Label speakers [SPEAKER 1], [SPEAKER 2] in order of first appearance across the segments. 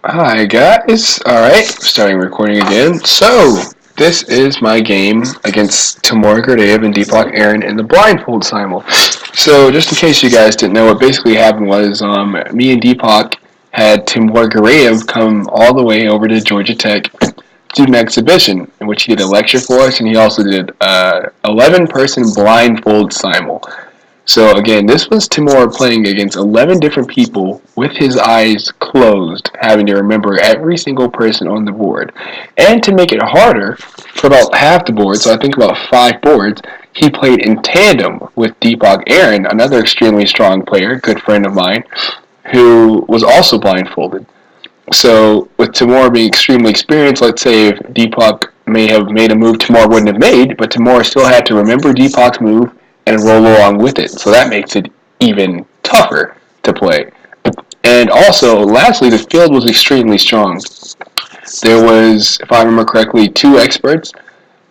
[SPEAKER 1] Hi guys. Alright, starting recording again. So, this is my game against Timur Gareev and Deepak Aaron in the Blindfold Simul. So, just in case you guys didn't know, what basically happened was me and Deepak had Timur Gareev come all the way over to Georgia Tech to do an exhibition in which he did a lecture for us, and he also did 11-person Blindfold Simul. So again, this was Timur playing against 11 different people with his eyes closed, having to remember every single person on the board. And to make it harder, for about half the board, so I think about 5 boards, he played in tandem with Deepak Aaron, another extremely strong player, good friend of mine, who was also blindfolded. So with Timur being extremely experienced, let's say if Deepak may have made a move Timur wouldn't have made, but Timur still had to remember Deepak's move and roll along with it. So that makes it even tougher to play. And also, lastly, the field was extremely strong. There was, if I remember correctly, 2 experts,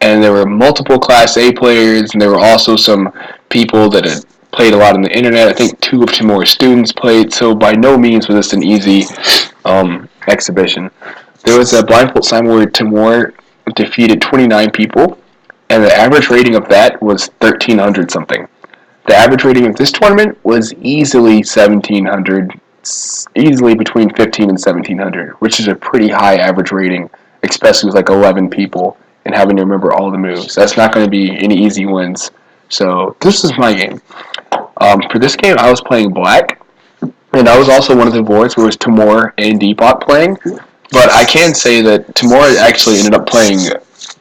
[SPEAKER 1] and there were multiple Class A players, and there were also some people that had played a lot on the internet. I think 2 of Timur's students played, so by no means was this an easy exhibition. There was a blindfold simul where Timur defeated 29 people, and the average rating of that was 1,300 something. The average rating of this tournament was easily 1,700, easily between 15 and 1,700, which is a pretty high average rating, especially with like 11 people and having to remember all the moves. That's not going to be any easy wins. So this is my game. For this game, I was playing black, and I was also one of the boards where it was Timur and Deepak playing. But I can say that Timur actually ended up playing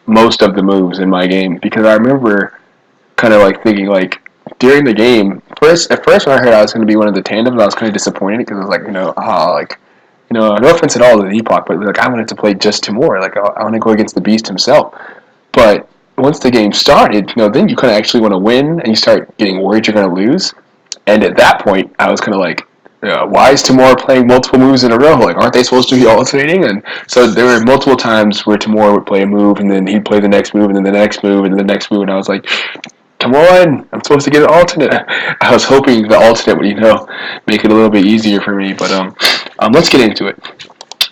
[SPEAKER 1] most of the moves in my game because I remember kind of like thinking like during the game. At first when I heard I was going to be one of the tandems, I was kind of disappointed because I was like, no offense at all to Deepak, but like I wanted to play just Timur. Like I want to go against the beast himself. But once the game started, then you kind of actually want to win, and you start getting worried you're going to lose. And at that point, I was kind of like, why is Timur playing multiple moves in a row? Like, aren't they supposed to be alternating? And so there were multiple times where Timur would play a move, and then he'd play the next move, and then the next move, and then the next move, and I was like, come on, I'm supposed to get an alternate. I was hoping the alternate would, make it a little bit easier for me, but let's get into it.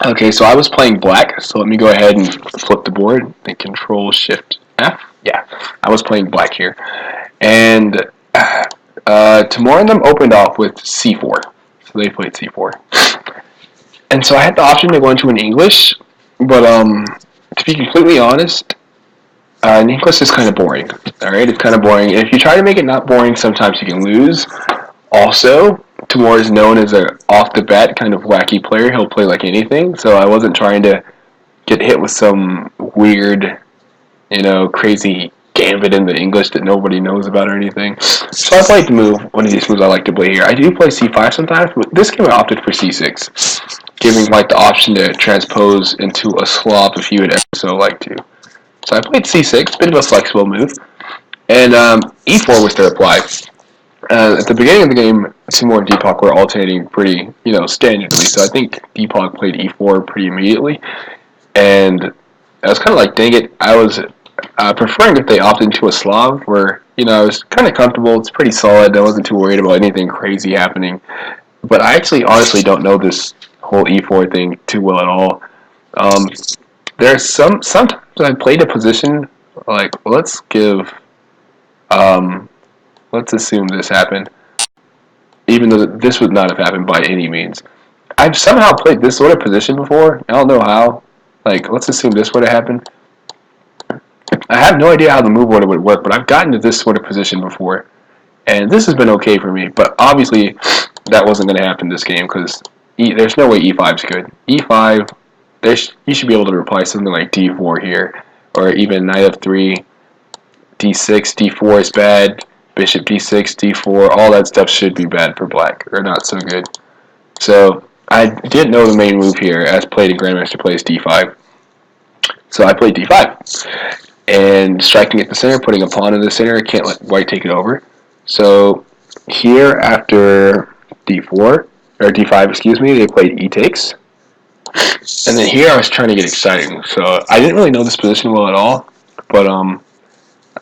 [SPEAKER 1] Okay, so I was playing black, so let me go ahead and flip the board. I think Control-Shift-F. Yeah, I was playing black here. And Timur and them opened off with C4. So they played C4. And so I had the option to go into an English, but to be completely honest, an English is kind of boring. Alright, it's kind of boring. And if you try to make it not boring, sometimes you can lose. Also, Timur is known as a off the bat kind of wacky player. He'll play like anything. So I wasn't trying to get hit with some weird, crazy gambit in the English that nobody knows about or anything. So I played the move, one of these moves I like to play here. I do play C5 sometimes, but this game I opted for C6, giving like the option to transpose into a slop if you would ever so like to. So I played C6, bit of a flexible move, and E4 was the reply. At the beginning of the game, Timur and Deepak were alternating pretty, standardly. So I think Deepak played E4 pretty immediately, and I was kind of like, dang it, I was preferring if they opted into a Slav, where I was kind of comfortable. It's pretty solid. I wasn't too worried about anything crazy happening. But I actually, honestly, don't know this whole E4 thing too well at all. There's sometimes I played a position like let's assume this happened, even though this would not have happened by any means. I've somehow played this sort of position before. I don't know how. Like, let's assume this would have happened. I have no idea how the move order would work, but I've gotten to this sort of position before, and this has been okay for me. But obviously, that wasn't going to happen this game because there's no way E5 is good. E5, you should be able to reply something like D4 here, or even Knight f3, D6, D4 is bad, Bishop D6, D4, all that stuff should be bad for black, or not so good. So I didn't know the main move here, as played in Grandmaster plays D5. So I played D5. And striking at the center, putting a pawn in the center, I can't let white take it over. So here, after D4, or D5, excuse me, they played E takes. And then here I was trying to get exciting. So I didn't really know this position well at all, but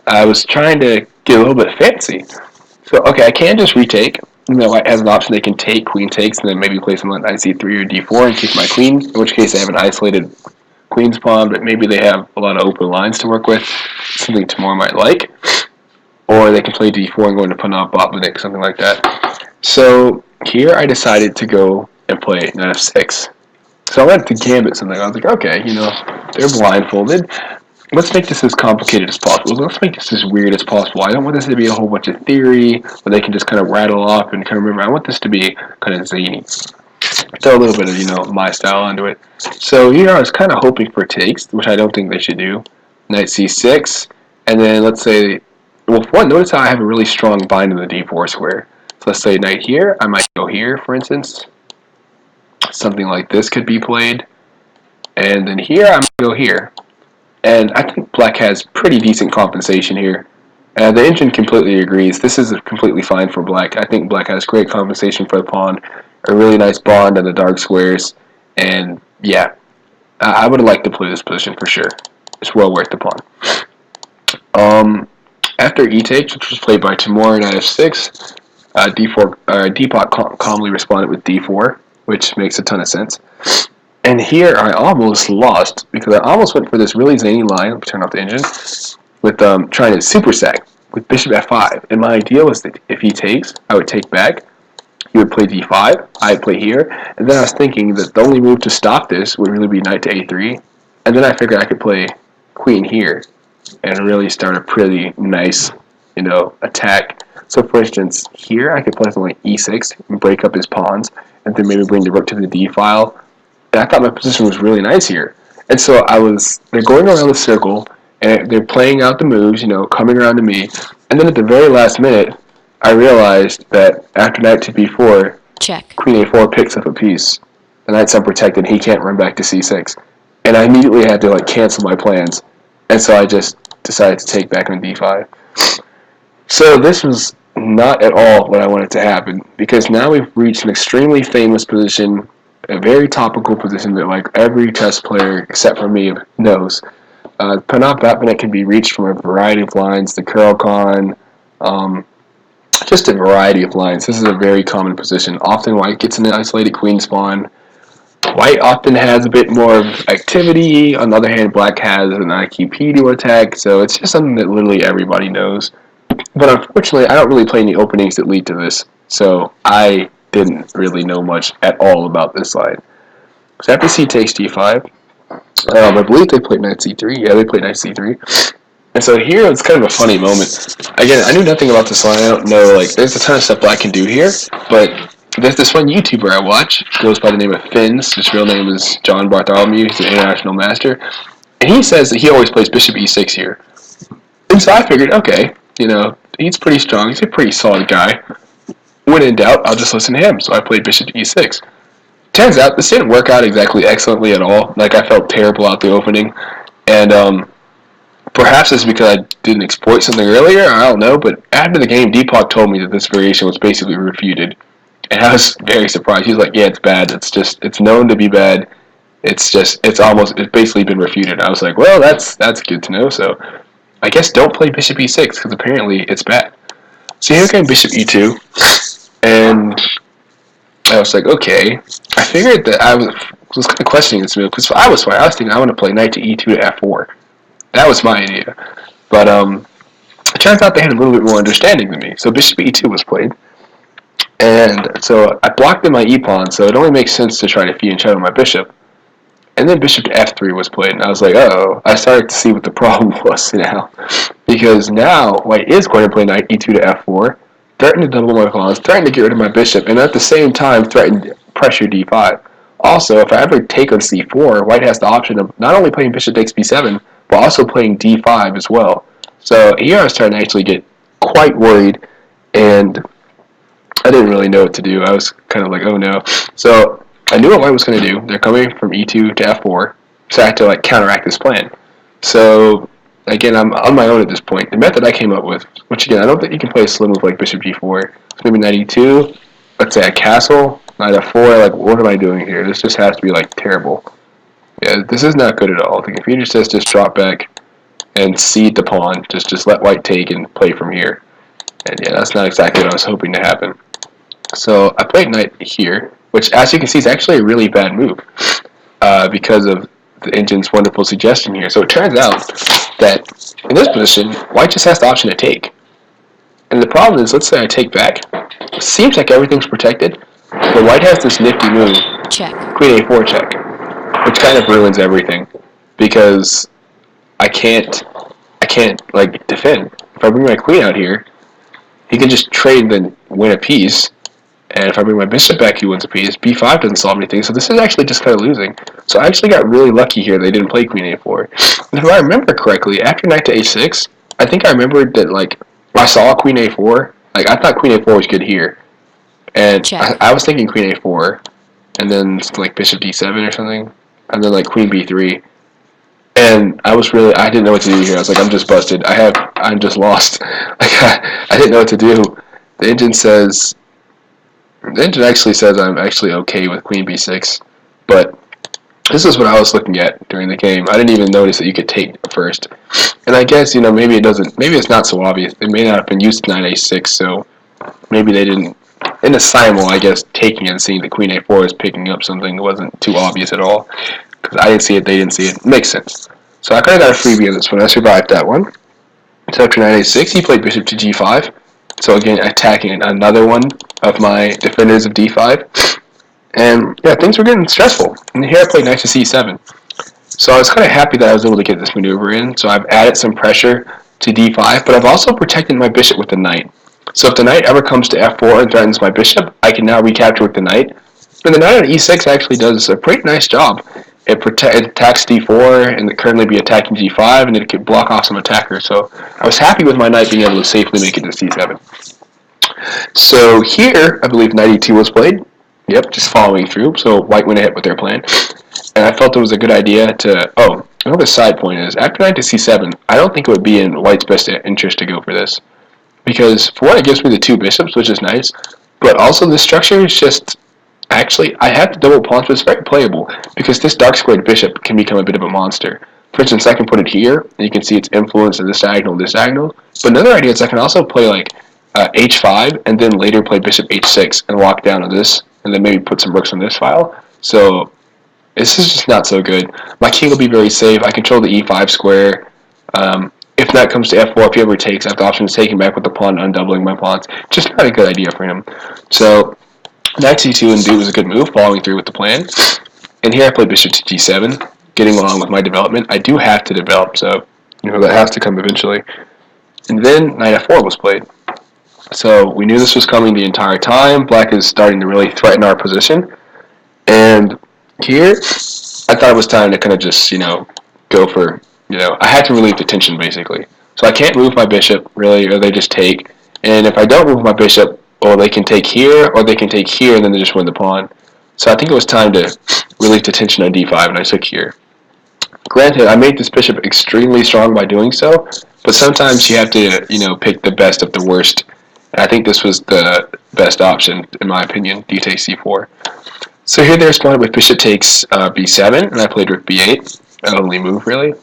[SPEAKER 1] I was trying to get a little bit fancy. So, okay, I can just retake. white has an option they can take, queen takes, and then maybe play something like knight c3 or d4 and keep my queen, in which case they have an isolated queen's pawn, but maybe they have a lot of open lines to work with, something Timur might like. Or they can play d4 and go into Panov Botvinnik, something like that. So here I decided to go and play knight f6. So I went to gambit something. I was like, okay, they're blindfolded. Let's make this as complicated as possible. Let's make this as weird as possible. I don't want this to be a whole bunch of theory where they can just kind of rattle off and kind of remember. I want this to be kind of zany. Throw a little bit of, my style into it. So here I was kind of hoping for takes, which I don't think they should do. Knight c6, and then let's say, well, for one, notice how I have a really strong bind in the d4 square. So let's say knight here. I might go here, for instance. Something like this could be played. And then here, I might go here. And I think black has pretty decent compensation here. The engine completely agrees. This is completely fine for black. I think black has great compensation for the pawn, a really nice bond on the dark squares, and yeah, I would like to play this position for sure. It's well worth the pawn. After e takes, which was played by Timur knight f6, Deepak calmly responded with d4, which makes a ton of sense. And here I almost lost because I almost went for this really zany line. Let me turn off the engine. With trying to super sack with bishop f5. And my idea was that if he takes, I would take back. He would play d5. I'd play here. And then I was thinking that the only move to stop this would really be knight to a3. And then I figured I could play queen here and really start a pretty nice, attack. So for instance, here I could play something like e6 and break up his pawns, and then maybe bring the rook to the d file. And I thought my position was really nice here. And so they're going around the circle, and they're playing out the moves, coming around to me. And then at the very last minute, I realized that after knight to b4,
[SPEAKER 2] check,
[SPEAKER 1] queen a4 picks up a piece. The knight's unprotected, he can't run back to c6. And I immediately had to cancel my plans. And so I just decided to take back on d5. So this was not at all what I wanted to happen, because now we've reached an extremely famous position, a very topical position that every chess player except for me knows. Panov Botvinnik can be reached from a variety of lines, the Kurokon, just a variety of lines. This is a very common position. Often white gets an isolated queen spawn. White often has a bit more activity. On the other hand, black has an IQP to attack, so it's just something that literally everybody knows. But unfortunately, I don't really play any openings that lead to this, so I didn't really know much at all about this line. So after c takes d5, I believe they played knight c3. Yeah, they played knight c3. And so here it's kind of a funny moment. Again, I knew nothing about this line. I don't know, there's a ton of stuff black can do here, but there's this one YouTuber I watch, goes by the name of Fins. His real name is John Bartholomew. He's an international master. And he says that he always plays bishop e6 here. And so I figured, okay, he's pretty strong. He's a pretty solid guy. When in doubt, I'll just listen to him. So I played bishop e6. Turns out this didn't work out exactly excellently at all. I felt terrible out the opening. And perhaps it's because I didn't exploit something earlier. I don't know. But after the game, Deepak told me that this variation was basically refuted. And I was very surprised. He's like, yeah, it's bad. It's known to be bad. It's basically been refuted. I was like, well, that's good to know. So I guess don't play bishop e6 because apparently it's bad. So here came bishop e2, and I was like, okay. I figured that I was kind of questioning this move because I was thinking I want to play knight to e2 to f4. That was my idea. But it turns out they had a little bit more understanding than me. So bishop e2 was played. And so I blocked in my e-pawn, so it only makes sense to try to fianchetto my bishop. And then bishop to f3 was played, and I was like, uh-oh. I started to see what the problem was now. Because now white is going to play knight e2 to f4, threaten to double my pawns, threaten to get rid of my bishop, and at the same time threaten to pressure d5. Also, if I ever take on c4, white has the option of not only playing bishop takes b7, but also playing d5 as well. So here I was starting to actually get quite worried, and I didn't really know what to do. I was kind of like, oh no. So I knew what white was going to do. They're coming from e2 to f4, so I had to counteract this plan. So again, I'm on my own at this point. The method I came up with, which again, I don't think you can play a slim move like bishop g4. So maybe knight e2, let's say a castle, knight f4. What am I doing here? This just has to be terrible. Yeah, this is not good at all. The computer says just drop back and cede the pawn. Just let white take and play from here. And yeah, that's not exactly what I was hoping to happen. So I played knight here, which, as you can see, is actually a really bad move because of the engine's wonderful suggestion here. So it turns out that in this position, white just has the option to take. And the problem is, let's say I take back. It seems like everything's protected, but white has this nifty move,
[SPEAKER 2] Check.
[SPEAKER 1] queen a4 check, which kind of ruins everything because I can't like defend. If I bring my queen out here, he can just trade and win a piece. And if I bring my bishop back, he wins a piece. b5 doesn't solve anything, so this is actually just kind of losing. So I actually got really lucky here they didn't play queen a4. And if I remember correctly, after knight to a6, I think I remembered that, like, I saw queen a4. Like, I thought queen a4 was good here. And I was thinking queen a4, and then, like, bishop d7 or something. And then, like, queen b3. And I didn't know what to do here. I was like, I'm just busted. I'm just lost. Like, I didn't know what to do. The engine actually says I'm actually okay with queen b6, but this is what I was looking at during the game. I didn't even notice that you could take first. And I guess, maybe it's not so obvious. It may not have been used to knight a6, so maybe they didn't. In the simul, I guess, taking and seeing the queen a4 is picking up something that wasn't too obvious at all. Because I didn't see it, they didn't see it. Makes sense. So I kind of got a freebie on this one. I survived that one. So after knight a6, he played bishop to g5. So again, attacking another one of my defenders of d5. And yeah, things were getting stressful. And here I played knight to c7. So I was kind of happy that I was able to get this maneuver in. So I've added some pressure to d5, but I've also protected my bishop with the knight. So if the knight ever comes to f4 and threatens my bishop, I can now recapture with the knight. And the knight on e6 actually does a pretty nice job. It attacks d4, and it currently be attacking g5, and it could block off some attackers. So I was happy with my knight being able to safely make it to c7. So here, I believe knight e2 was played. Yep, just following through. So white went ahead with their plan. And I felt it was a good idea to... Oh, another side point is, after knight to c7, I don't think it would be in white's best interest to go for this. Because, for one, it gives me the two bishops, which is nice. But also, this structure is just... Actually, I have the double pawns, but it's very playable. Because this dark squared bishop can become a bit of a monster. For instance, I can put it here, and you can see its influence in this diagonal and this diagonal. But another idea is I can also play, like, h5, and then later play bishop h6, and walk down on this, and then maybe put some rooks on this file. So... this is just not so good. My king will be very safe. I control the e5 square. If knight comes to f4, if he ever takes, I have the option of taking back with the pawn, undoubling my pawns. Just not a good idea for him. So, knight c2 and d was a good move, following through with the plan. And here I play bishop to g7, getting along with my development. I do have to develop, so that has to come eventually. And then knight f4 was played. So we knew this was coming the entire time. Black is starting to really threaten our position. And here, I thought it was time to kind of just, go for, I had to relieve the tension, basically. So I can't move my bishop, really, or they just take. And if I don't move my bishop, or they can take here, or they can take here, and then they just win the pawn. So I think it was time to relieve the tension on d5, and I took here. Granted, I made this bishop extremely strong by doing so, but sometimes you have to, pick the best of the worst. And I think this was the best option, in my opinion, d takes c4. So here they responded with bishop takes b7, and I played rook b8, an only move, really.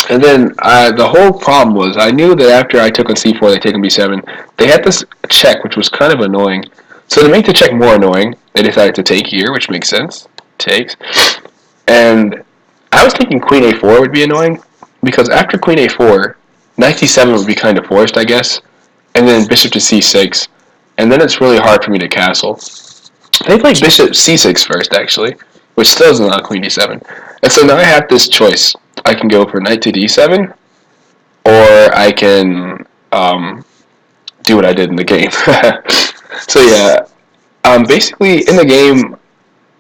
[SPEAKER 1] And then the whole problem was, I knew that after I took on c4, they take on b7, they had this check, which was kind of annoying. So to make the check more annoying, they decided to take here, which makes sense. Takes. And I was thinking queen a4 would be annoying, because after queen a4, knight c7 would be kind of forced, I guess, and then bishop to c6, and then it's really hard for me to castle. They played bishop c6 first, actually, which still doesn't allow queen d7. And so now I have this choice. I can go for knight to d7, or I can do what I did in the game. So yeah, basically in the game,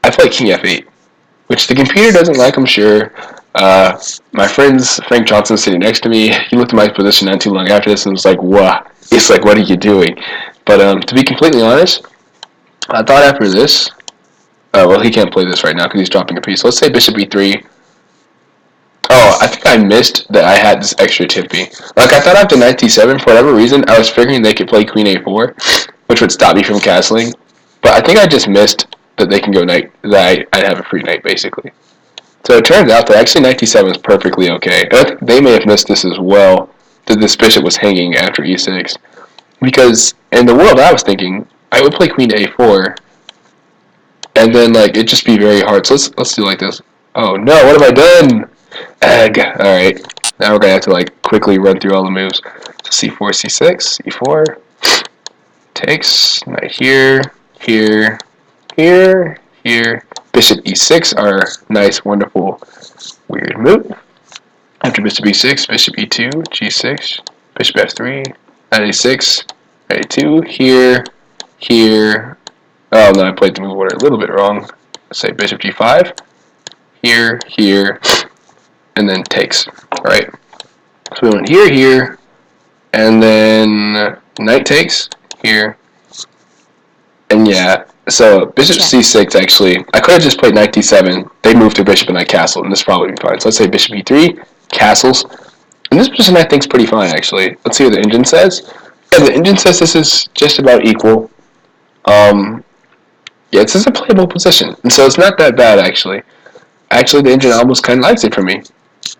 [SPEAKER 1] I play king f8, which the computer doesn't like, I'm sure. My friend's Frank Johnson sitting next to me. He looked at my position not too long after this and was like, "Wow!" He's like, "What are you doing?" But to be completely honest, I thought after this, well, he can't play this right now because he's dropping a piece. So let's say bishop e3. Oh, I think I missed that I had this extra tippy. Like, I thought after knight d7, for whatever reason, I was figuring they could play queen a4, which would stop me from castling. But I think I just missed that they can go knight, that I'd have a free knight, basically. So it turns out that actually knight d7 is perfectly okay. And I think they may have missed this as well, that this bishop was hanging after e6. Because in the world I was thinking, I would play queen to a4, and then like it'd just be very hard. So let's do like this. Oh no, what have I done? Egg. All right, now we're gonna have to like quickly run through all the moves. So c4, c6, e4 takes. Knight here, here, here, here. Bishop e6, our nice, wonderful, weird move. After bishop e6, bishop e2, g6, bishop f3, knight a6, knight a2, here, here. Oh no, I played the move order a little bit wrong. Let's say bishop g5, here, here, and then takes. Alright. So we went here, here, and then knight takes, here. And yeah, so bishop c6 actually, I could have just played knight d7. They moved their bishop and I castled, and this probably would be fine. So let's say bishop e3, castles. And this position I think is pretty fine actually. Let's see what the engine says. Yeah, the engine says this is just about equal. Yeah, this is a playable position, and so it's not that bad actually. Actually, the engine almost kind of likes it for me.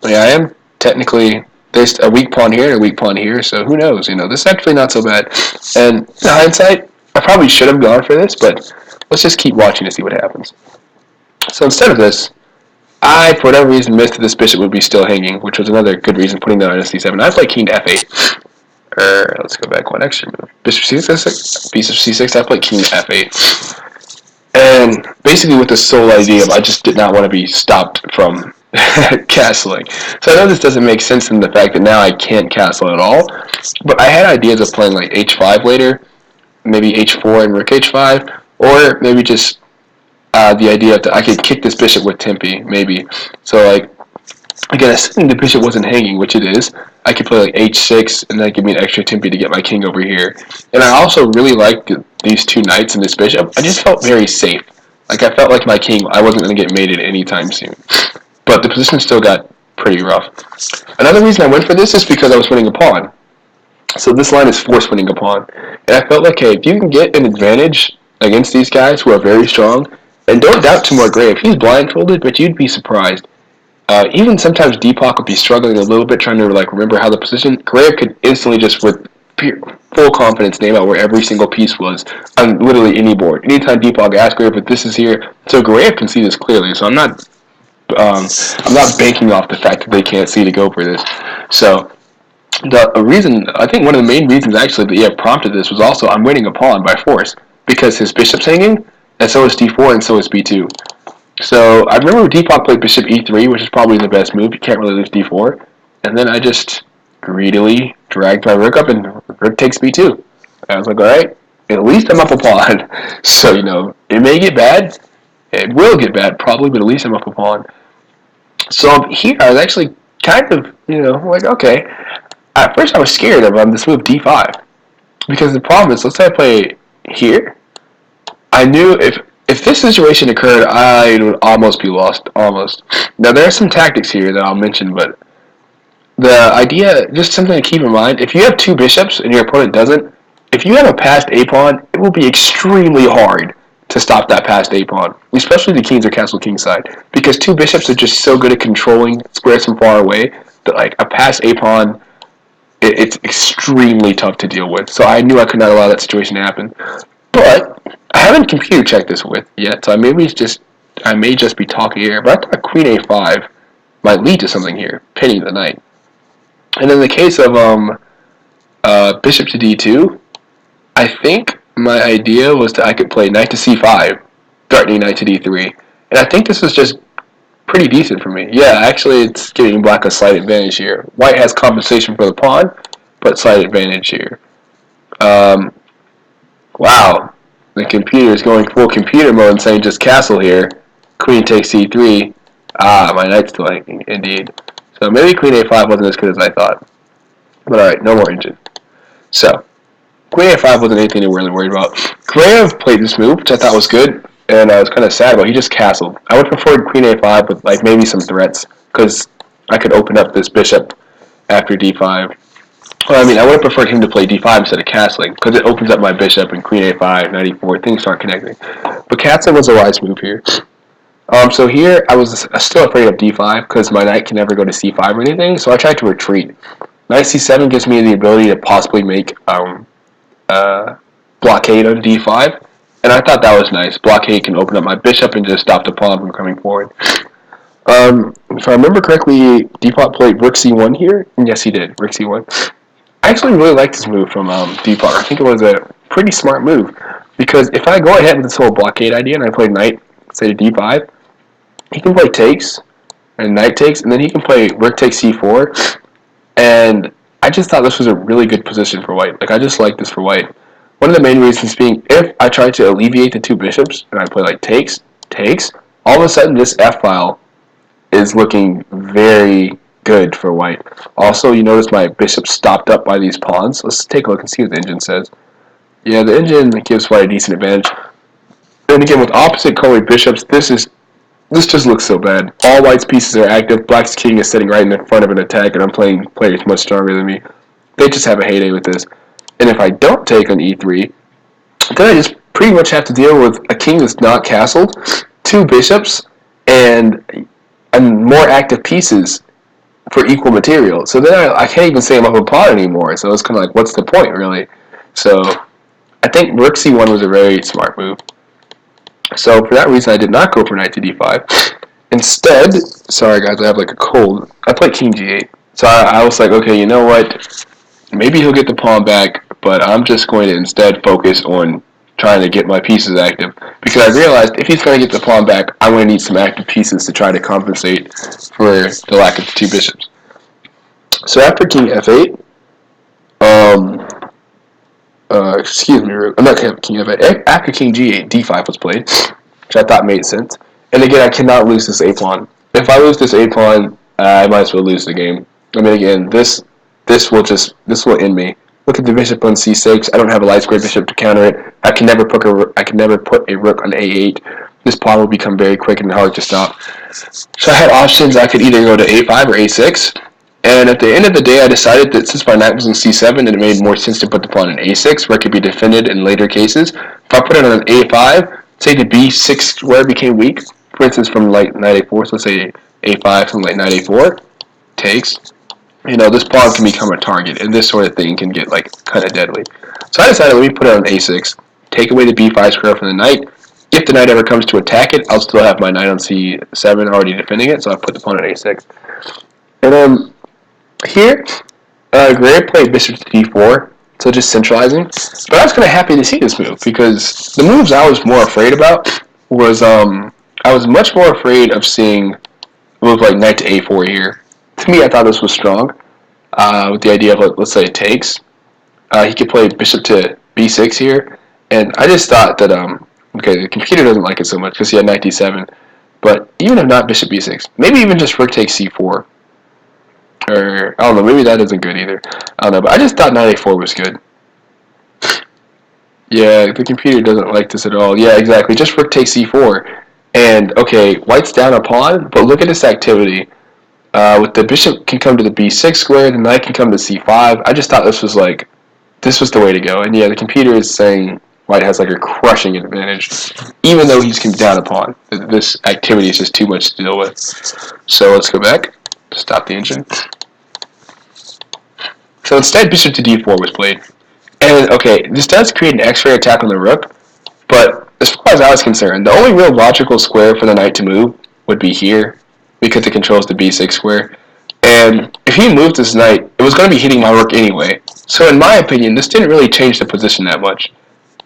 [SPEAKER 1] Yeah, I am technically, there's a weak pawn here and a weak pawn here, so who knows, you know, this is actually not so bad. And in hindsight, I probably should have gone for this, but let's just keep watching to see what happens. So instead of this, I, for whatever reason, missed that this bishop would be still hanging, which was another good reason putting that on c7. I play king to f8. Let's go back one extra move. Bishop c6, bishop c6, I play king to f8. And basically with the sole idea of I just did not want to be stopped from castling. So I know this doesn't make sense in the fact that now I can't castle at all, but I had ideas of playing like h5 later, maybe h4 and rook h5, or maybe just the idea that I could kick this bishop with Tempe, maybe. So like, again, assuming the bishop wasn't hanging, which it is, I could play like h6 and that give me an extra Tempe to get my king over here. And I also really liked these two knights and this bishop. I just felt very safe. Like I felt like my king, I wasn't going to get mated anytime soon. But the position still got pretty rough. Another reason I went for this is because I was winning a pawn. So this line is force winning a pawn. And I felt like, hey, if you can get an advantage against these guys who are very strong, and don't doubt Timur Gareev, he's blindfolded, but you'd be surprised. Even sometimes Deepak would be struggling a little bit trying to like remember how the position. Gareev could instantly just with full confidence name out where every single piece was on literally any board. Anytime Deepak asks Gareev, but this is here, so Gareev can see this clearly. So I'm not banking off the fact that they can't see to go for this. So the reason, I think one of the main reasons actually that prompted this was also I'm winning a pawn by force because his bishop's hanging, and so is d4 and so is b2. So I remember Deepak played bishop e3, which is probably the best move. You can't really lose d4. And then I just greedily dragged my rook up, and rook takes b2. I was like, all right, at least I'm up a pawn. So, you know, it may get bad. It will get bad, probably, but at least I'm up a pawn. So here I was actually kind of, you know, like, okay. At first I was scared of this move d5. Because the problem is, let's say I play here. I knew if this situation occurred, I would almost be lost, almost. Now, there are some tactics here that I'll mention, but the idea, just something to keep in mind, if you have two bishops and your opponent doesn't, if you have a passed a-pawn, it will be extremely hard to stop that passed a-pawn, especially the kings or castle king side, because two bishops are just so good at controlling squares from far away that, like, a passed a-pawn, it's extremely tough to deal with. So I knew I could not allow that situation to happen. But I haven't computer checked this with yet, so I may just be talking here. But I thought queen a5 might lead to something here, pinning the knight. And in the case of bishop to d2, I think my idea was that I could play knight to c5, threatening knight to d3, and I think this was just pretty decent for me. Yeah, actually, it's giving black a slight advantage here. White has compensation for the pawn, but slight advantage here. Wow, the computer is going full computer mode and saying just castle here. Queen takes c3. Ah, my knight's still hanging, indeed. So maybe queen a5 wasn't as good as I thought. But alright, no more engine. So, queen a5 wasn't anything to really worry about. Gareev played this move, which I thought was good, and I was kind of sad about. He just castled. I would prefer queen a5 with like maybe some threats, because I could open up this bishop after d5. Well, I mean, I would have preferred him to play d5 instead of castling, because it opens up my bishop and queen a5, knight e4, things start connecting. But castling was a wise move here. So here, I was still afraid of d5, because my knight can never go to c5 or anything, so I tried to retreat. Knight c7 gives me the ability to possibly make the blockade on d5, and I thought that was nice. Blockade can open up my bishop and just stop the pawn from coming forward. If I remember correctly, Deepak played rook c1 here. Yes, he did. Rook c1. I actually really liked this move from Deepak. I think it was a pretty smart move because if I go ahead with this whole blockade idea and I play knight, say to d5, he can play takes and knight takes, and then he can play rook takes c4. And I just thought this was a really good position for white. Like I just like this for white. One of the main reasons being if I try to alleviate the two bishops and I play like takes, all of a sudden this f file is looking very good for white. Also, you notice my bishop stopped up by these pawns. Let's take a look and see what the engine says. Yeah, the engine gives white a decent advantage. And again, with opposite colored bishops, this just looks so bad. All white's pieces are active. Black's king is sitting right in front of an attack, and I'm playing players much stronger than me. They just have a heyday with this. And if I don't take on e3, then I just pretty much have to deal with a king that's not castled, two bishops, and more active pieces for equal material. So then I can't even say I'm up a pawn anymore. So it's kind of like, what's the point, really? So I think rook c1 was a very smart move. So for that reason, I did not go for knight to d5. Instead, sorry guys, I have like a cold. I played king g8. So I was like, okay, you know what? Maybe he'll get the pawn back, but I'm just going to instead focus on trying to get my pieces active. Because I realized if he's going to get the pawn back, I'm going to need some active pieces to try to compensate for the lack of the two bishops. So after king f8, excuse me, I'm not king f8. After king g8, d5 was played, which I thought made sense. And again, I cannot lose this a pawn. If I lose this a pawn, I might as well lose the game. I mean, again, this will end me. Look at the bishop on c6. I don't have a light square bishop to counter it. I can never put a rook on a8. This pawn will become very quick and hard to stop. So I had options. I could either go to a5 or a6. And at the end of the day, I decided that since my knight was in c7, it made more sense to put the pawn in a6, where it could be defended in later cases. If I put it on an a5, say the b6 square became weak. For instance, from knight a4, so let's say a5, something like knight a4, takes. You know, this pawn can become a target, and this sort of thing can get, like, kind of deadly. So I decided, let me put it on a6, take away the b5 square from the knight. If the knight ever comes to attack it, I'll still have my knight on c7 already defending it, so I put the pawn on a6. And then here, Gareev played bishop to d4, so just centralizing. But I was kind of happy to see this move, because the moves I was more afraid about was, I was much more afraid of seeing a move like knight to a4 here. To me, I thought this was strong, with the idea of, like, let's say it takes. He could play bishop to b6 here, and I just thought that, okay, the computer doesn't like it so much because he had knight d7, but even if not bishop b6, maybe even just rook takes c4, or, I don't know, maybe that isn't good either. I don't know, but I just thought knight a4 was good. Yeah, the computer doesn't like this at all. Yeah, exactly, just rook takes c4, and, okay, white's down a pawn, but look at this activity. With the bishop can come to the b6 square, the knight can come to c5. I just thought this was the way to go. And yeah, the computer is saying white has like a crushing advantage, even though he's down a pawn. This activity is just too much to deal with. So let's go back, stop the engine. So instead, bishop to d4 was played. And okay, this does create an x-ray attack on the rook, but as far as I was concerned, the only real logical square for the knight to move would be here, because it controls the b6 square. And if he moved this knight, it was going to be hitting my rook anyway. So in my opinion, this didn't really change the position that much.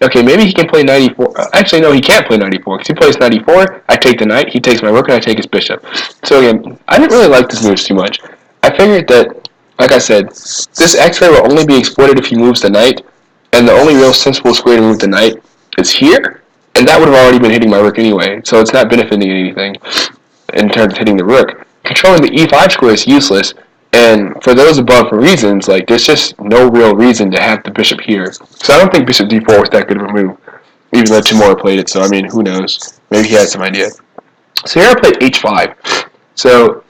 [SPEAKER 1] Okay, maybe he can play knight e4. Actually, no, he can't play knight e4, because he plays knight e4, I take the knight, he takes my rook, and I take his bishop. So again, I didn't really like this move too much. I figured that, like I said, this x-ray will only be exploited if he moves the knight, and the only real sensible square to move the knight is here, and that would have already been hitting my rook anyway, so it's not benefiting anything in terms of hitting the rook. Controlling the e5 square is useless, and for those above reasons, like, there's just no real reason to have the bishop here. So I don't think bishop d4 was that good of a move, even though Timur played it, so I mean, who knows? Maybe he had some idea. So here I played h5. So,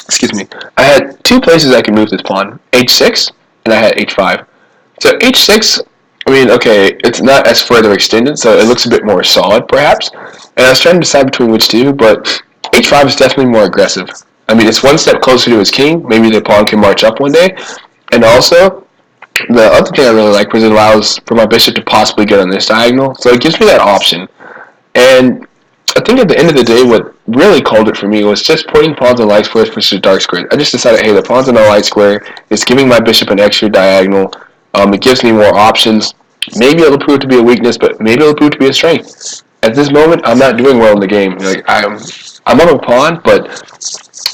[SPEAKER 1] excuse me, I had two places I could move this pawn, h6, and I had h5. So h6, I mean, okay, it's not as further extended, so it looks a bit more solid, perhaps. And I was trying to decide between which two, but h5 is definitely more aggressive. I mean, it's one step closer to his king. Maybe the pawn can march up one day. And also, The other thing I really like was it allows for my bishop to possibly get on this diagonal, so it gives me that option. And I think at the end of the day, what really called it for me was just putting pawns on light squares versus dark squares. I just decided, hey, the pawns on the light square is giving my bishop an extra diagonal. It gives me more options. Maybe it'll prove to be a weakness, but maybe it'll prove to be a strength. At this moment, I'm not doing well in the game. Like I'm up a pawn, but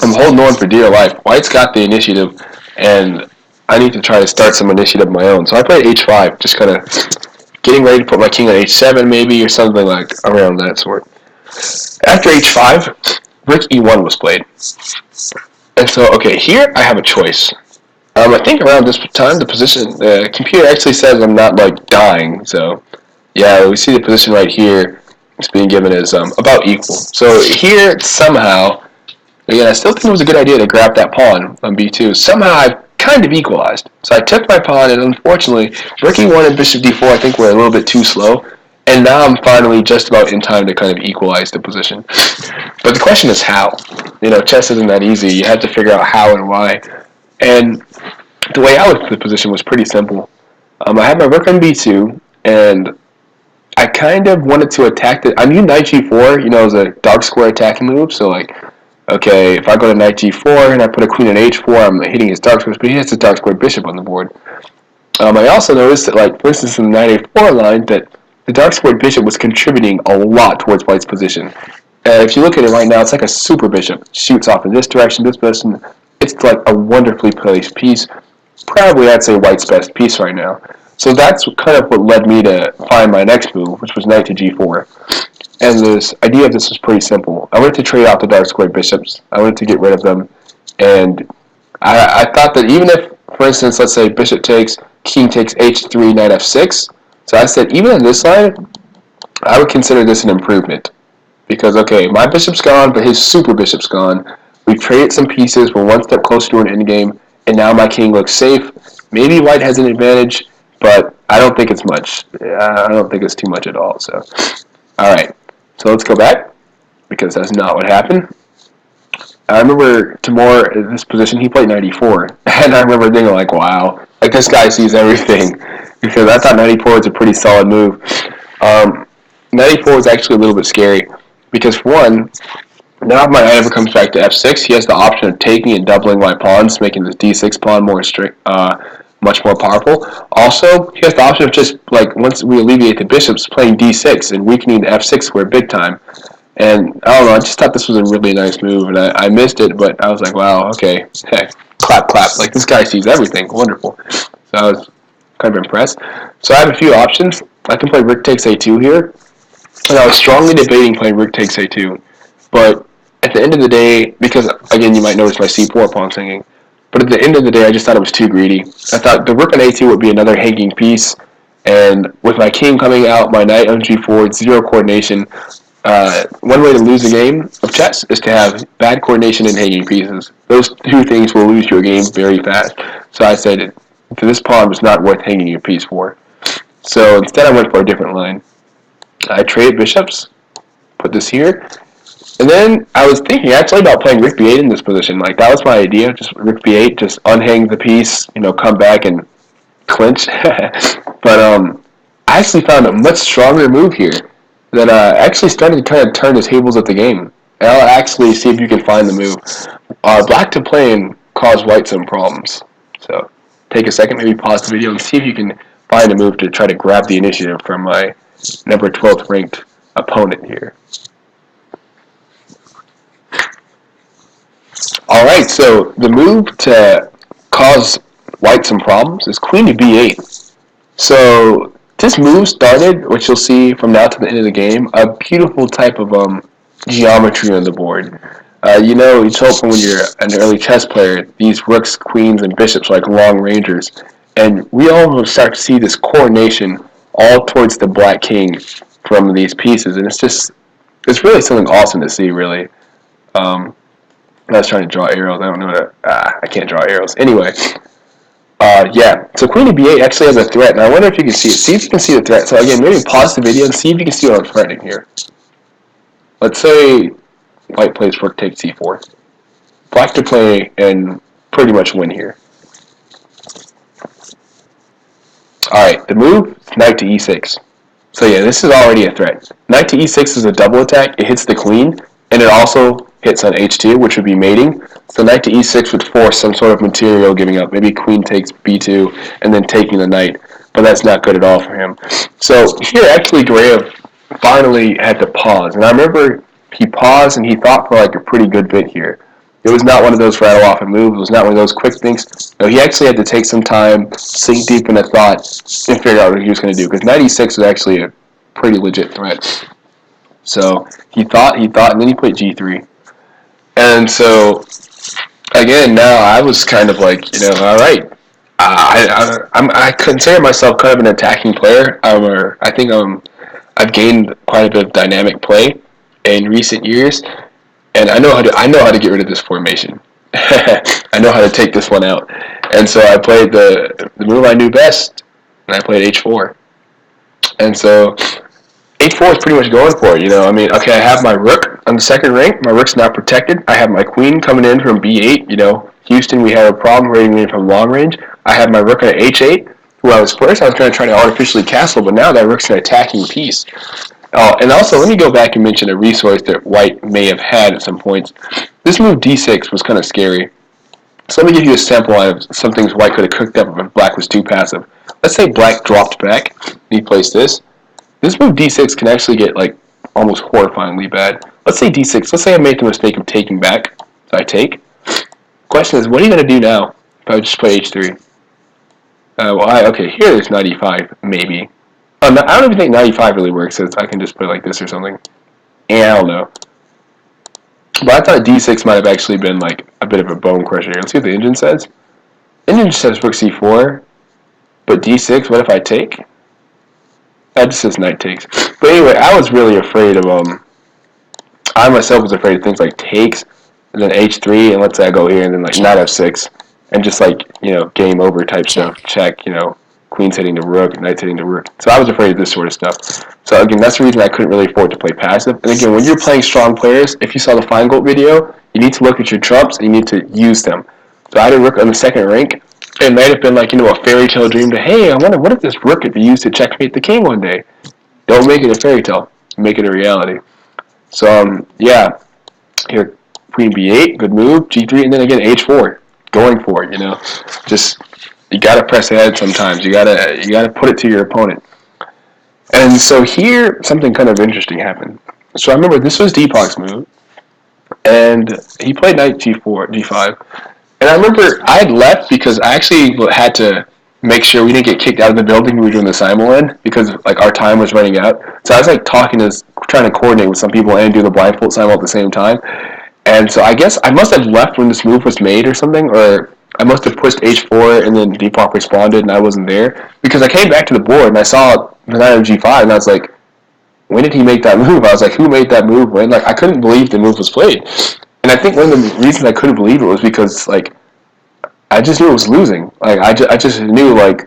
[SPEAKER 1] I'm holding on for dear life. White's got the initiative, and I need to try to start some initiative of my own. So I played h5, just kind of getting ready to put my king on h7 maybe, or something like around that sort. After h5, rook e1 was played. And so, okay, here I have a choice. I think around this time, the computer actually says I'm not, like, dying. So, yeah, we see the position right here. It's being given as about equal. So here, somehow, again, I still think it was a good idea to grab that pawn on b2. Somehow I've kind of equalized. So I took my pawn, and unfortunately, rook e1 and bishop d4 I think were a little bit too slow. And now I'm finally just about in time to kind of equalize the position. But the question is how. Chess isn't that easy. You have to figure out how and why. And the way I looked at the position was pretty simple. I had my rook on b2, and I kind of wanted to attack I knew knight g4, is a dark square attacking move. So, like, okay, if I go to knight g4 and I put a queen on h4, I'm hitting his dark squares, but he has a dark square bishop on the board. I also noticed that, like, for instance, in the knight a4 line, that the dark squared bishop was contributing a lot towards white's position. If you look at it right now, it's like a super bishop. Shoots off in this direction, this direction. It's like a wonderfully placed piece. Probably, I'd say, white's best piece right now. So that's kind of what led me to find my next move, which was knight to g4. And this idea of this was pretty simple. I wanted to trade out the dark squared bishops. I wanted to get rid of them. And I thought that even if, for instance, let's say bishop takes, king takes h3, knight f6. So I said, even in this line, I would consider this an improvement. Because, okay, my bishop's gone, but his super bishop's gone. We've traded some pieces. We're one step closer to an endgame. And now my king looks safe. Maybe white has an advantage, but I don't think it's much. I don't think it's too much at all. So, all right. So let's go back, because that's not what happened. I remember Timur in this position, he played knight e4. And I remember thinking, like, wow, like, this guy sees everything. Because I thought knight e4 was a pretty solid move. Knight e4 is actually a little bit scary. Because, for one, now if my knight ever comes back to f6, he has the option of taking and doubling my pawns, making this d6 pawn much more powerful. Also, he has the option of just, like, once we alleviate the bishops, playing d6 and weakening the f6 square big time. And I don't know, I just thought this was a really nice move, and I missed it, but I was like, wow, okay, heck, clap, clap. Like, this guy sees everything. Wonderful. So I was kind of impressed. So I have a few options. I can play rook takes a2 here, and I was strongly debating playing rook takes a2. But at the end of the day, because, again, you might notice my c4 pawn singing, but at the end of the day, I just thought it was too greedy. I thought the rook on a2 would be another hanging piece, and with my king coming out, my knight on g4, zero coordination. One way to lose a game of chess is to have bad coordination and hanging pieces. Those two things will lose your game very fast. So I said, this pawn was not worth hanging a piece for. So instead I went for a different line. I traded bishops, put this here, and then I was thinking actually about playing rook b8 in this position. Like, that was my idea, just rook b8, just unhang the piece, come back and clinch. But I actually found a much stronger move here that actually started to kind of turn the tables of the game. And I'll actually see if you can find the move. Black to play and cause white some problems. So take a second, maybe pause the video and see if you can find a move to try to grab the initiative from my number 12th ranked opponent here. Alright, so the move to cause white some problems is queen to b8. So this move started, which you'll see from now to the end of the game, a beautiful type of geometry on the board. It's helpful when you're an early chess player. These rooks, queens, and bishops are like long rangers. And we all start to see this coordination all towards the black king from these pieces. And it's really something awesome to see, really. I was trying to draw arrows. I don't know what I can't draw arrows. Anyway. Yeah, so queen to b8 actually has a threat, and I wonder if you can see it. See if you can see the threat. So again, maybe pause the video and see if you can see what I'm threatening here. Let's say white plays rook takes c4. Black to play and pretty much win here. Alright, the move, knight to e6. So yeah, this is already a threat. Knight to e6 is a double attack. It hits the queen, and it also hits on h2, which would be mating. So knight to e6 would force some sort of material giving up. Maybe queen takes b2, and then taking the knight. But that's not good at all for him. So here, actually, Gareev finally had to pause. And I remember he paused, and he thought for like a pretty good bit here. It was not one of those rattle off and move. It was not one of those quick things. No, he actually had to take some time, sink deep in a thought, and figure out what he was going to do. Because knight e6 was actually a pretty legit threat. So he thought, and then he played g3. And so, again, now I was kind of like, all right. I consider myself kind of an attacking player. I've gained quite a bit of dynamic play in recent years. And I know how to get rid of this formation. I know how to take this one out. And so I played the move I knew best, and I played h4. And so h4 is pretty much going for it. I mean, okay, I have my rook on the second rank. My rook's not protected. I have my queen coming in from b8. Houston, we have a problem raiding in from long range. I have my rook on h8, who I was going to try to artificially castle, but now that rook's an attacking piece. Oh, and also, let me go back and mention a resource that White may have had at some points. This move d6 was kind of scary. So let me give you a sample of some things White could have cooked up if Black was too passive. Let's say Black dropped back, and he placed this. This move d6 can actually get, like, almost horrifyingly bad. Let's say d6. Let's say I made the mistake of taking back. So I take. Question is, what are you going to do now if I just play h3? Okay, here there's knight e5, maybe. I don't even think 95 really works, so I can just play like this or something. Yeah, I don't know. But I thought d6 might have actually been like a bit of a bone crusher. Let's see what the engine says. Engine says rook c4, but d6, what if I take? That just says knight takes. But anyway, I was really afraid of, I myself was afraid of things like takes, and then h3, and let's say I go here, and then like knight f6, and just like, game over type stuff. Check, queen's hitting the rook, knight's hitting the rook. So I was afraid of this sort of stuff. So again, that's the reason I couldn't really afford to play passive. And again, when you're playing strong players, if you saw the Feingold video, you need to look at your trumps and you need to use them. So I had a rook on the second rank. It might have been like, a fairy tale dream to, hey, I wonder what if this rook could be used to checkmate the king one day. Don't make it a fairy tale. Make it a reality. So, yeah. Here, queen b8, good move. g3, and then again, h4. Going for it, Just... You gotta press ahead sometimes. You gotta put it to your opponent. And so here, something kind of interesting happened. So I remember this was Deepak's move, and he played knight g4, g5. And I remember I had left because I actually had to make sure we didn't get kicked out of the building we were doing the simul in, because like our time was running out. So I was like trying to coordinate with some people and do the blindfold simul at the same time. And so I guess I must have left when this move was made or something, or I must have pushed h4 and then Deepak responded and I wasn't there, because I came back to the board and I saw the knight on g5 and I was like, when did he make that move? I was like, who made that move when? Like, I couldn't believe the move was played. And I think one of the reasons I couldn't believe it was because, like, I just knew it was losing. Like, I just knew, like,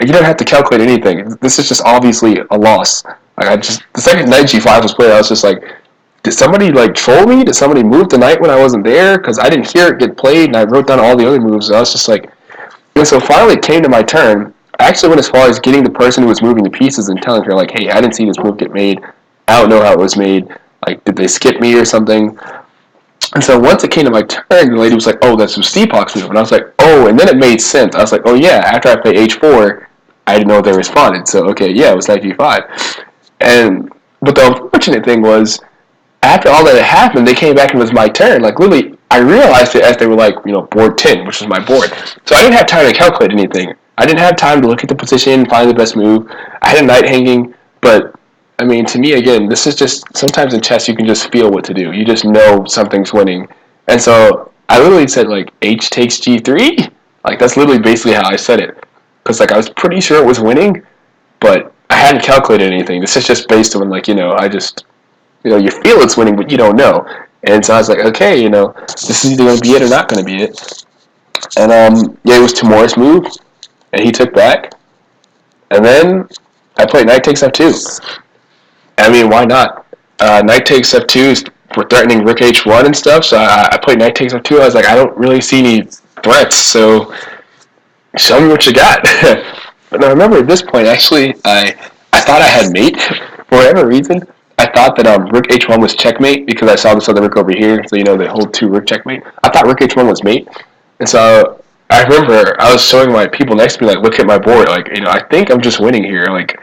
[SPEAKER 1] you don't have to calculate anything. This is just obviously a loss. Like, the second knight g5 was played, I was just like, did somebody, like, troll me? Did somebody move the knight when I wasn't there? Because I didn't hear it get played, and I wrote down all the other moves, and I was just like... And so finally it came to my turn. I actually went as far as getting the person who was moving the pieces and telling her, like, hey, I didn't see this move get made. I don't know how it was made. Like, did they skip me or something? And so once it came to my turn, the lady was like, oh, that's some Deepak's move. And I was like, oh, and then it made sense. I was like, oh, yeah, after I played h4, I didn't know they responded. So, okay, yeah, it was knight g5. But the unfortunate thing was, after all that had happened, they came back and it was my turn. Like, literally, I realized it as they were like, board 10, which was my board. So I didn't have time to calculate anything. I didn't have time to look at the position, find the best move. I had a knight hanging, but, I mean, to me, again, this is just, sometimes in chess you can just feel what to do. You just know something's winning. And so I literally said, like, h takes g3. Like, that's literally basically how I said it. Because, like, I was pretty sure it was winning, but I hadn't calculated anything. This is just based on, like, I just... you feel it's winning, but you don't know. And so I was like, okay, this is either going to be it or not going to be it. And, it was Timur's move, and he took back. And then I played knight takes f2. I mean, why not? Knight takes f2 is for threatening rook h1 and stuff, so I played knight takes f2. I was like, I don't really see any threats, so show me what you got. But I remember at this point, actually, I thought I had mate. For whatever reason, I thought that rook h1 was checkmate because I saw this other rook over here. So, they hold two rook checkmate. I thought rook h1 was mate. And so I remember I was showing my people next to me, like, look at my board. Like, I think I'm just winning here. Like,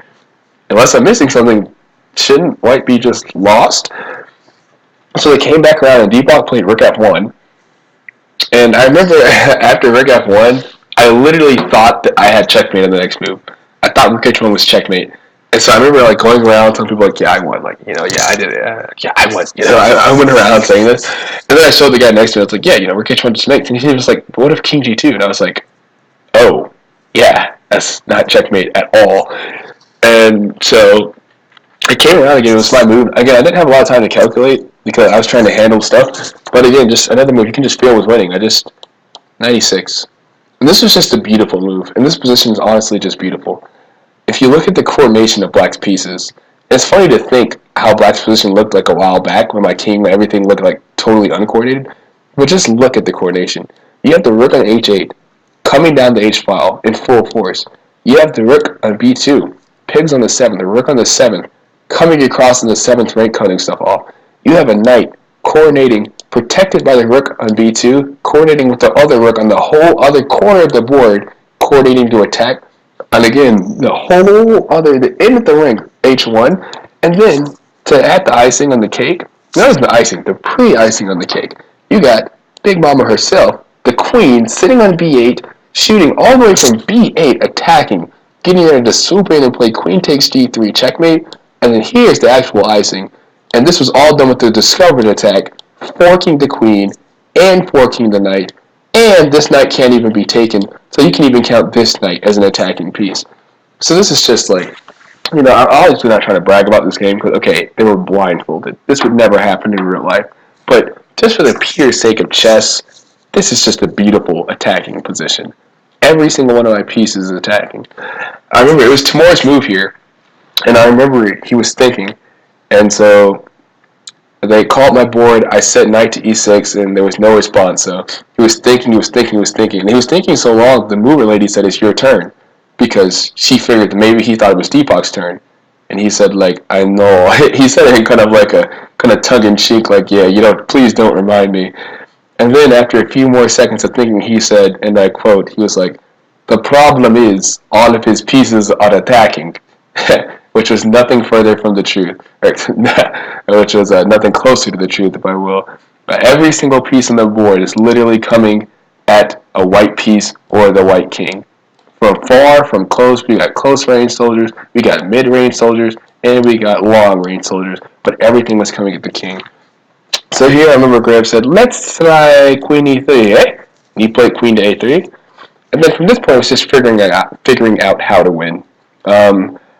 [SPEAKER 1] unless I'm missing something, shouldn't white be just lost? So they came back around and D-block played rook f1. And I remember after rook f1, I literally thought that I had checkmate in the next move. I thought rook h1 was checkmate. And so I remember like going around telling people like, yeah, I won. Like, yeah, I did it. Yeah, I won. I went around saying this. And then I showed the guy next to me. It's like, yeah, rook h1 just makes. And he was like, but what if king g2? And I was like, oh, yeah, that's not checkmate at all. And so it came around again. It was my move. Again, I didn't have a lot of time to calculate because I was trying to handle stuff. But again, just another move. You can just feel with winning. 96. And this was just a beautiful move. And this position is honestly just beautiful. If you look at the coordination of Black's pieces, it's funny to think how Black's position looked like a while back when my king, everything looked like totally uncoordinated. But just look at the coordination. You have the rook on h8, coming down the h-file in full force. You have the rook on b2, pigs on the 7th, the rook on the 7th, coming across in the 7th rank, cutting stuff off. You have a knight coordinating, protected by the rook on b2, coordinating with the other rook on the whole other corner of the board, coordinating to attack. And again, the end of the ring, h1, and then to add the icing on the cake, not even the icing, the pre-icing on the cake, you got Big Mama herself, the queen, sitting on b8, shooting all the way from b8, attacking, getting ready to swoop in and play queen takes g3, checkmate, and then here's the actual icing. And this was all done with the discovered attack, forking the queen and forking the knight, and this knight can't even be taken, so you can even count this knight as an attacking piece. So this is just like, I'm obviously not trying to brag about this game, because, okay, they were blindfolded. This would never happen in real life. But just for the pure sake of chess, this is just a beautiful attacking position. Every single one of my pieces is attacking. I remember it was Timur's move here, and I remember he was thinking, and so they called my board, I set knight to e6, and there was no response. So he was thinking. And he was thinking so long, the mover lady said, it's your turn. Because she figured that maybe he thought it was Deepak's turn. And he said, like, I know. He said it in kind of like a kind of tongue-in-cheek, like, yeah, please don't remind me. And then after a few more seconds of thinking, he said, and I quote, he was like, the problem is all of his pieces are attacking. Which was nothing further from the truth, which was nothing closer to the truth, if I will. Every single piece on the board is literally coming at a white piece or the white king. From far, from close, we got close range soldiers, we got mid range soldiers, and we got long range soldiers. But everything was coming at the king. So here I remember Gareev said, let's try queen e3, eh? And he played queen to a3. And then from this point, it was just figuring out how to win.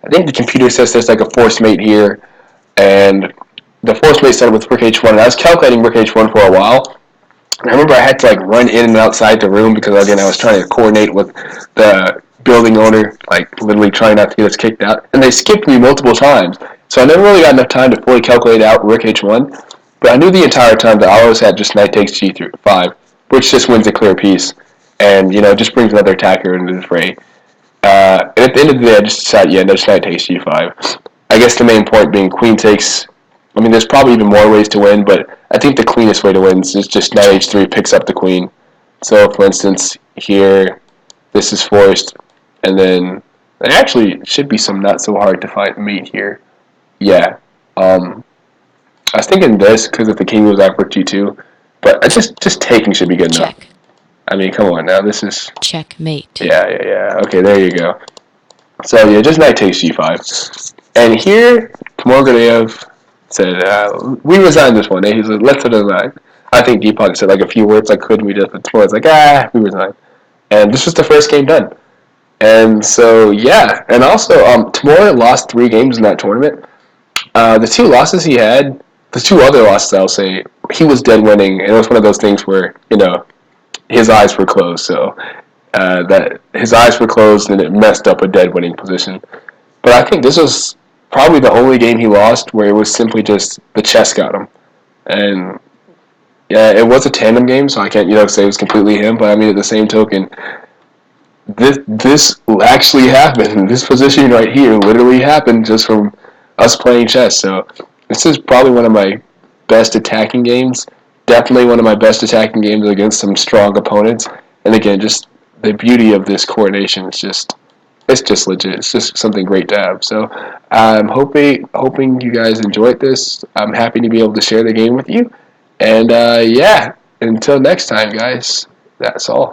[SPEAKER 1] I think the computer says there's like a force mate here, and the force mate started with rook h1, and I was calculating rook h1 for a while. And I remember I had to like run in and outside the room because again I was trying to coordinate with the building owner, like literally trying not to get us kicked out, and they skipped me multiple times. So I never really got enough time to fully calculate out rook h1, but I knew the entire time that I always had just knight takes g5, which just wins a clear piece, and just brings another attacker into the fray. And at the end of the day, I just decided, no, just knight takes g5. I guess the main point being queen takes. I mean, there's probably even more ways to win, but I think the cleanest way to win is just knight h3 picks up the queen. So, for instance, here, this is forced, and then there actually should be some not so hard to find mate here. Yeah. I was thinking this because if the king goes out for g2, but just taking should be good enough.
[SPEAKER 2] Check.
[SPEAKER 1] I mean, come on now, this is...
[SPEAKER 2] Checkmate.
[SPEAKER 1] Yeah. Okay, there you go. So, yeah, just knight takes g5. And here, Timur Gareev said, we resigned this one. He said, let's resign. I think Deepak said like a few words like, couldn't we just... But Timur's like, we resign. And this was the first game done. And so, yeah. And also, Timur lost 3 games in that tournament. The 2 losses he had, the 2 other losses, I'll say, he was dead winning. And it was one of those things where, his eyes were closed, so that his eyes were closed and it messed up a dead winning position. But I think this was probably the only game he lost where it was simply just the chess got him. And yeah, it was a tandem game, so I can't say it was completely him. But I mean, at the same token, this actually happened. This position right here literally happened just from us playing chess. So this is probably one of my best attacking games. Definitely one of my best attacking games against some strong opponents. And again, just the beauty of this coordination is just it's just legit. It's just something great to have. So I'm hoping you guys enjoyed this. I'm happy to be able to share the game with you. And yeah, until next time, guys. That's all.